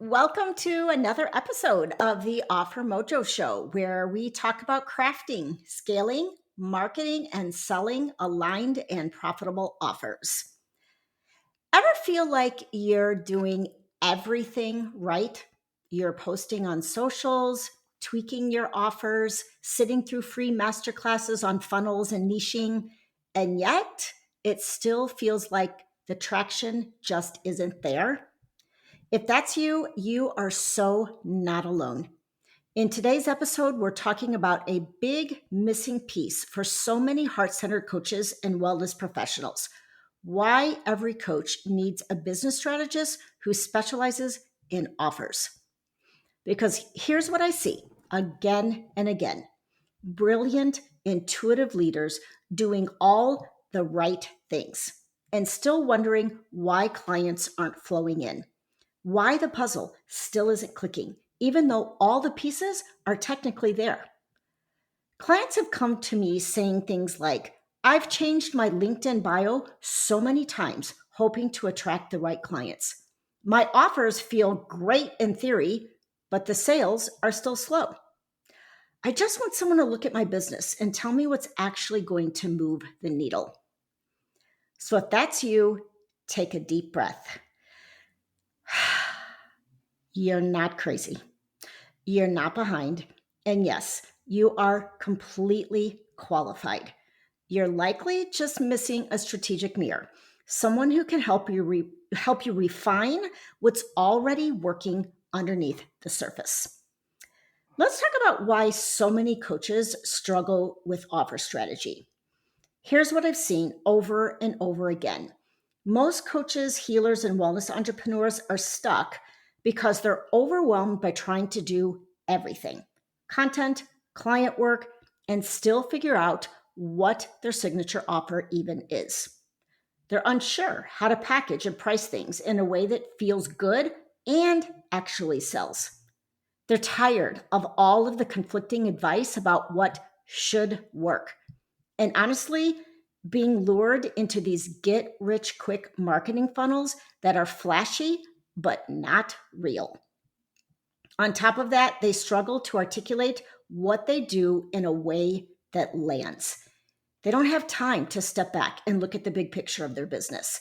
Welcome to another episode of the Offer Mojo Show, where we talk about crafting, scaling, marketing, and selling aligned and profitable offers. Ever feel like you're doing everything right? You're posting on socials, tweaking your offers, sitting through free masterclasses on funnels and niching, and yet it still feels like the traction just isn't there? If that's you, you are so not alone. In today's episode, we're talking about a big missing piece for so many heart centered coaches and wellness professionals. Why every coach needs a business strategist who specializes in offers. Because here's what I see again and again: brilliant, intuitive leaders doing all the right things and still wondering why clients aren't flowing in, why the puzzle still isn't clicking, even though all the pieces are technically there. Clients have come to me saying things like, I've changed my LinkedIn bio so many times, hoping to attract the right clients. My offers feel great in theory, but the sales are still slow. I just want someone to look at my business and tell me what's actually going to move the needle. So if that's you, take a deep breath. You're not crazy. You're not behind. And yes, you are completely qualified. You're likely just missing a strategic mirror, someone who can help you refine what's already working underneath the surface. Let's talk about why so many coaches struggle with offer strategy. Here's what I've seen over and over again. Most coaches, healers, and wellness entrepreneurs are stuck because they're overwhelmed by trying to do everything: content, client work, and still figure out what their signature offer even is. They're unsure how to package and price things in a way that feels good and actually sells. They're tired of all of the conflicting advice about what should work. And honestly, being lured into these get rich quick marketing funnels that are flashy but not real. On top of that, they struggle to articulate what they do in a way that lands. They don't have time to step back and look at the big picture of their business.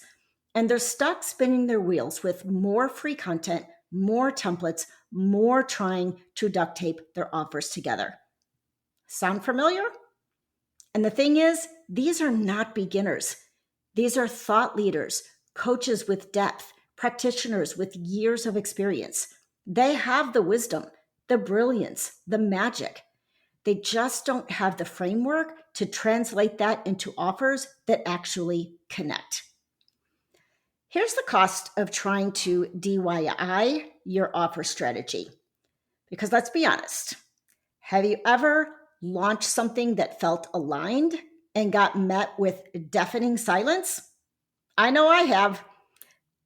And they're stuck spinning their wheels with more free content, more templates, more trying to duct tape their offers together. Sound familiar? And the thing is, these are not beginners. These are thought leaders, coaches with depth, practitioners with years of experience. They have the wisdom, the brilliance, the magic. They just don't have the framework to translate that into offers that actually connect. Here's the cost of trying to DIY your offer strategy. Because let's be honest, have you ever launched something that felt aligned and got met with deafening silence? I know I have.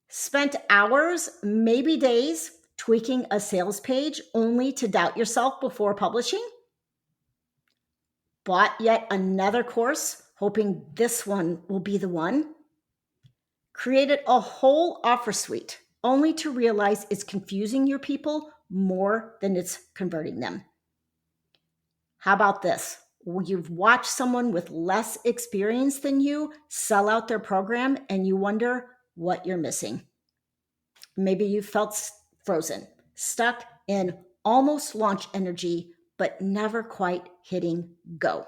Spent hours, maybe days, tweaking a sales page only to doubt yourself before publishing? Bought yet another course, hoping this one will be the one? Created a whole offer suite only to realize it's confusing your people more than it's converting them. How about this? You've watched someone with less experience than you sell out their program and you wonder what you're missing. Maybe you felt frozen, stuck in almost launch energy, but never quite hitting go.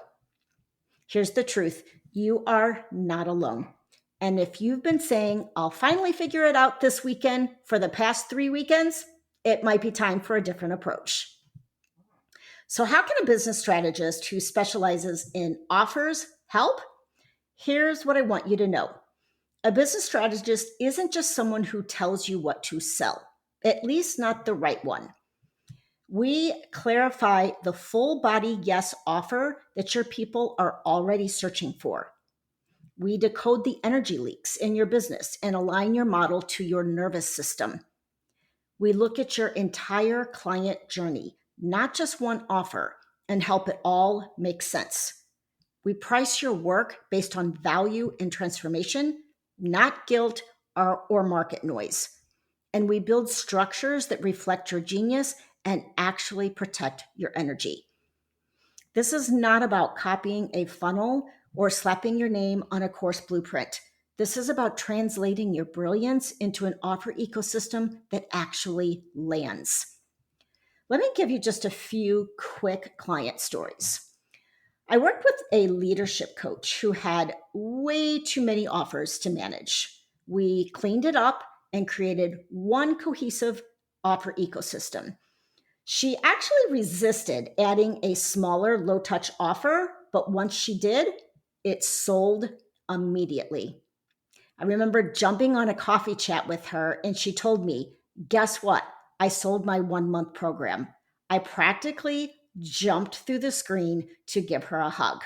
Here's the truth: you are not alone. And if you've been saying, I'll finally figure it out this weekend for the past 3 weekends, it might be time for a different approach. So, how can a business strategist who specializes in offers help? Here's what I want you to know. A business strategist isn't just someone who tells you what to sell, at least not the right one. We clarify the full body yes offer that your people are already searching for. We decode the energy leaks in your business and align your model to your nervous system. We look at your entire client journey, not just one offer, and help it all make sense. We price your work based on value and transformation, not guilt or market noise. and we build structures that reflect your genius and actually protect your energy. This is not about copying a funnel or slapping your name on a course blueprint. This is about translating your brilliance into an offer ecosystem that actually lands. Let me give you just a few quick client stories. I worked with a leadership coach who had way too many offers to manage. We cleaned it up and created one cohesive offer ecosystem. She actually resisted adding a smaller, low touch offer, but once she did, it sold immediately. I remember jumping on a coffee chat with her, and she told me, guess what? I sold my 1 month program. I practically jumped through the screen to give her a hug.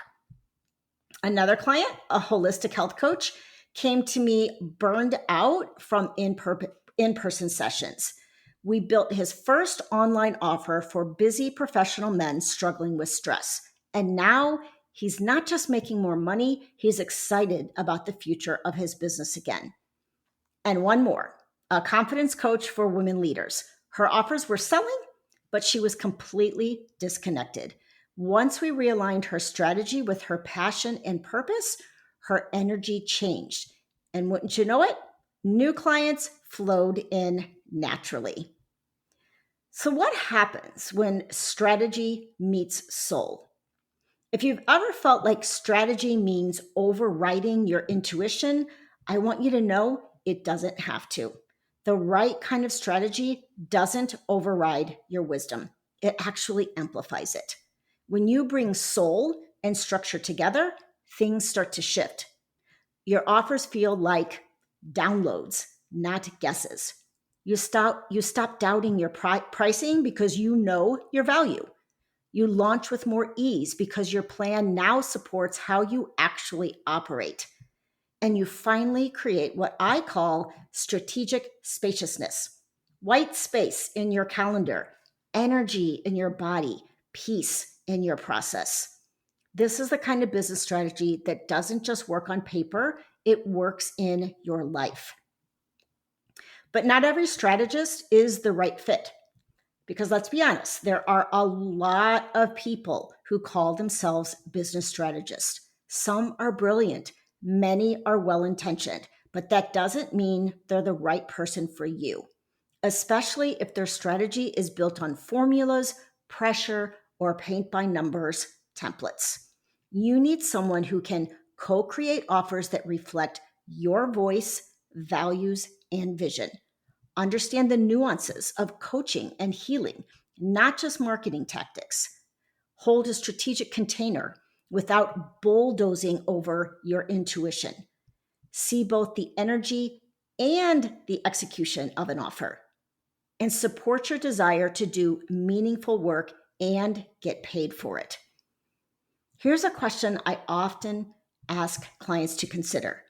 Another client, a holistic health coach, came to me burned out from in-person sessions. We built his first online offer for busy professional men struggling with stress. And now he's not just making more money, he's excited about the future of his business again. And one more, a confidence coach for women leaders. Her offers were selling, but she was completely disconnected. Once we realigned her strategy with her passion and purpose, her energy changed. And wouldn't you know it, new clients flowed in naturally. So, what happens when strategy meets soul? If you've ever felt like strategy means overriding your intuition, I want you to know it doesn't have to. The right kind of strategy doesn't override your wisdom, it actually amplifies it. When you bring soul and structure together, things start to shift. Your offers feel like downloads, not guesses. You stop doubting your pricing because you know your value. You launch with more ease because your plan now supports how you actually operate. And you finally create what I call strategic spaciousness: white space in your calendar, energy in your body, peace in your process. This is the kind of business strategy that doesn't just work on paper, it works in your life. But not every strategist is the right fit. Because let's be honest, there are a lot of people who call themselves business strategists. Some are brilliant, many are well intentioned, but that doesn't mean they're the right person for you, especially if their strategy is built on formulas, pressure, or paint by numbers templates. You need someone who can co create offers that reflect your voice, values, and vision. Understand the nuances of coaching and healing, not just marketing tactics. Hold a strategic container without bulldozing over your intuition. See both the energy and the execution of an offer, and support your desire to do meaningful work and get paid for it. Here's a question I often ask clients to consider: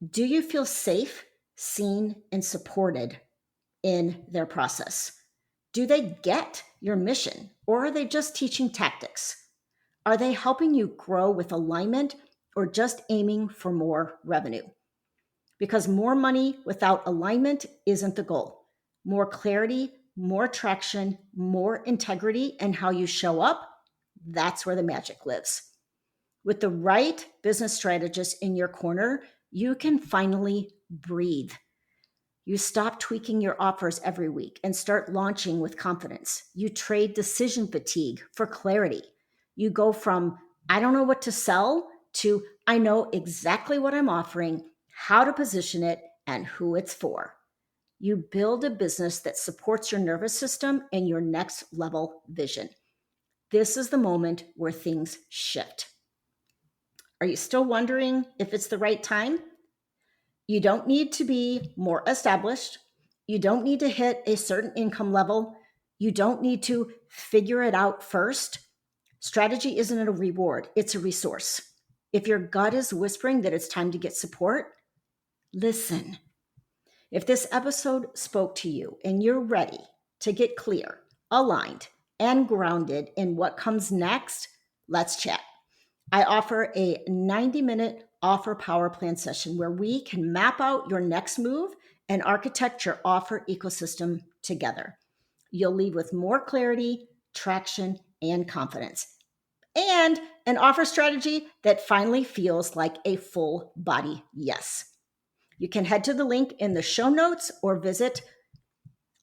do you feel safe, seen, and supported in their process? Do they get your mission, or are they just teaching tactics? Are they helping you grow with alignment, or just aiming for more revenue? Because more money without alignment isn't the goal. More clarity, more traction, more integrity in how you show up, that's where the magic lives. With the right business strategist in your corner, you can finally breathe. You stop tweaking your offers every week and start launching with confidence. You trade decision fatigue for clarity. You go from, I don't know what to sell, to, I know exactly what I'm offering, how to position it, and who it's for. You build a business that supports your nervous system and your next level vision. This is the moment where things shift. Are you still wondering if it's the right time? You don't need to be more established. You don't need to hit a certain income level. You don't need to figure it out first. Strategy isn't a reward, it's a resource. If your gut is whispering that it's time to get support, listen. If this episode spoke to you and you're ready to get clear, aligned, and grounded in what comes next, let's chat. I offer a 90-minute offer power plan session where we can map out your next move and architect your offer ecosystem together. You'll leave with more clarity, traction, and confidence, and an offer strategy that finally feels like a full body yes. You can head to the link in the show notes or visit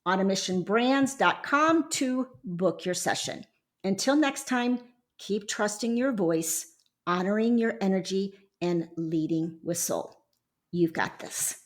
onamissionbrands.com to book your session. Until next time, keep trusting your voice, honoring your energy, and leading with soul. You've got this.